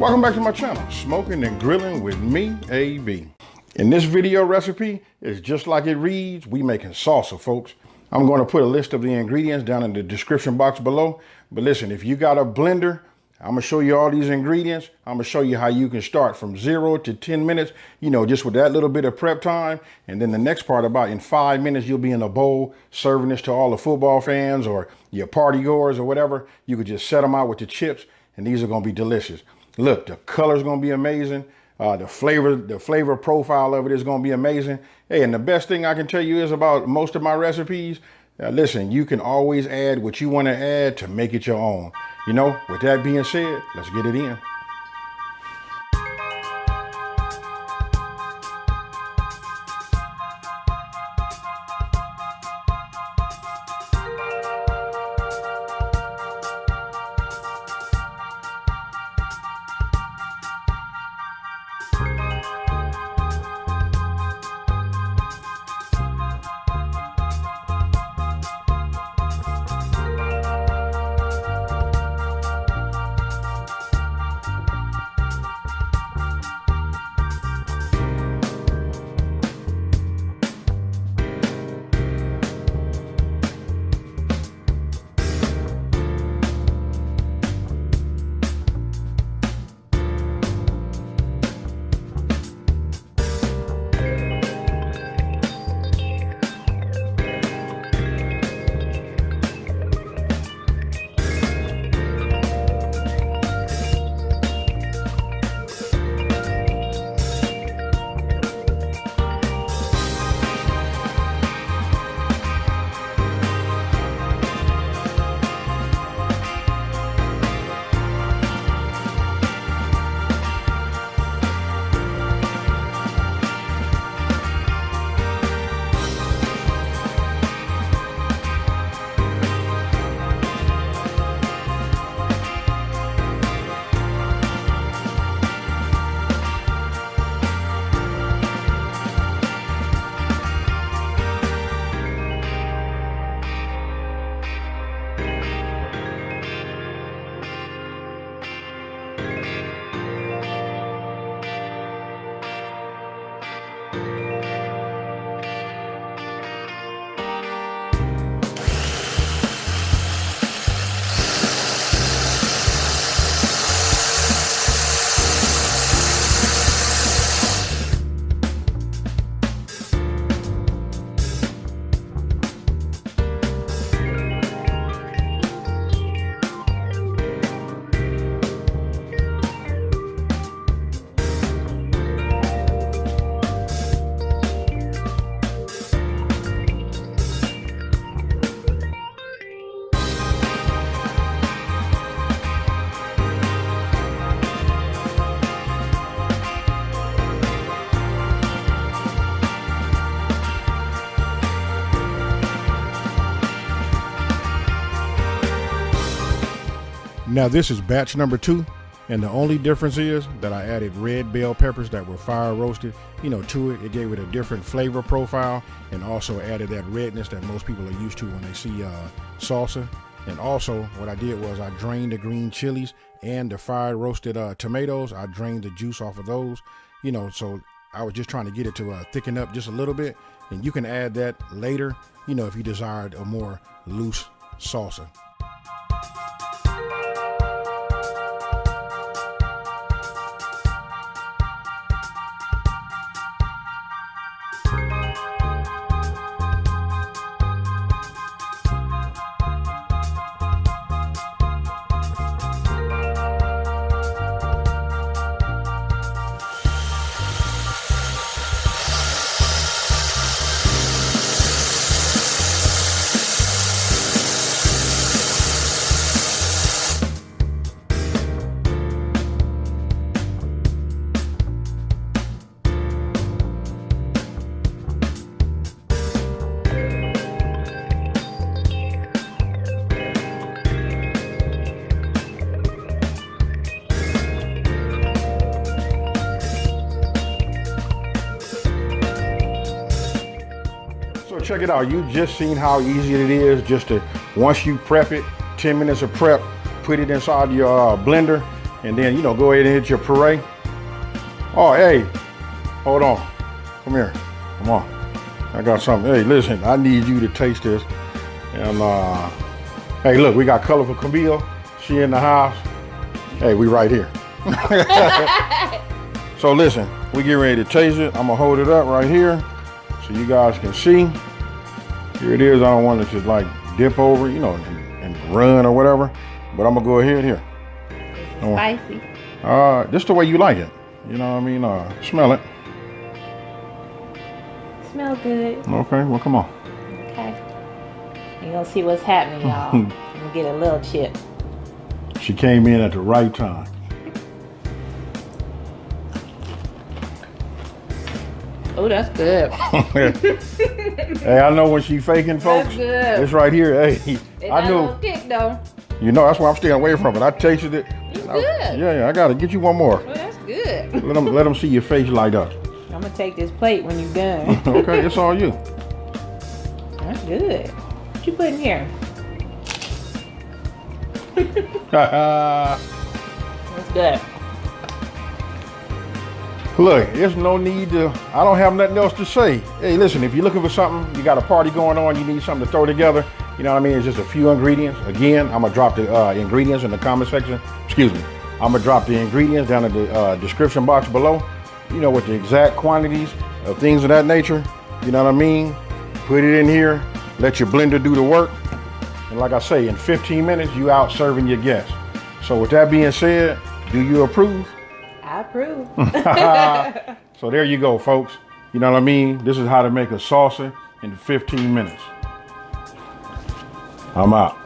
Welcome back to my channel, Smoking and Grilling with me, AB. In this video recipe, it's just like it reads, we making salsa, folks. I'm going to put a list of the ingredients down in the description box below. But listen, if you got a blender, I'm going to show you all these ingredients. I'm going to show you how you can start from 0 to 10 minutes, just with that little bit of prep time. And then the next part, about in 5 minutes, you'll be in a bowl serving this to all the football fans or your party goers or whatever. You could just set them out with the chips, and these are going to be delicious. Look, the color is going to be amazing. The flavor profile of it is going to be amazing. Hey, and the best thing I can tell you is about most of my recipes, listen, you can always add what you want to add to make it your own. With that being said, let's get it in. Now this is batch number 2, and the only difference is that I added red bell peppers that were fire roasted, to it. It gave it a different flavor profile and also added that redness that most people are used to when they see salsa. And also what I did was I drained the green chilies and the fire roasted tomatoes. I drained the juice off of those, so I was just trying to get it to thicken up just a little bit. And you can add that later, if you desired a more loose salsa. check it out. You just seen how easy it is just to, once you prep it, 10 minutes of prep, put it inside your blender, And then, you know, go ahead and hit your puree. Oh, hey, hold on. Come here. Come on. I got something. Hey, listen, I need you to taste this. And, hey, look, we got colorful Camille. She in the house. Hey, we right here. So listen, we get ready to taste it. I'm gonna hold it up right here so you guys can see. Here it is. I don't want it to like dip over, you know, and run or whatever. But I'm gonna go ahead here. It's spicy. Just the way you like it. You know what I mean? Smell it. Smell good. Okay, well, come on. Okay. You're gonna see what's happening, y'all. You get a little chip. She came in at the right time. Oh, that's good. Hey, I know when she faking, folks. That's good. It's right here. Hey, I knew. It's thick though. You know, that's why I'm staying away from it. I tasted it. It's good. Yeah, I gotta get you one more. Oh, that's good. Let them see your face light up. I'm gonna take this plate when you're done. Okay, it's all you. That's good. What you put in here? That's good. Look, there's no need to, I don't have nothing else to say. Hey, listen, if you're looking for something, you got a party going on, you need something to throw together, you know what I mean? It's just a few ingredients. Again, I'm gonna drop the ingredients in the comment section. Excuse me. I'm gonna drop the ingredients down in the description box below. You know, with the exact quantities of things of that nature. You know what I mean? Put it in here, let your blender do the work. And like I say, in 15 minutes, you out serving your guests. So with that being said, do you approve? I approve. So there you go, folks. You know what I mean? This is how to make a salsa in 15 minutes. I'm out.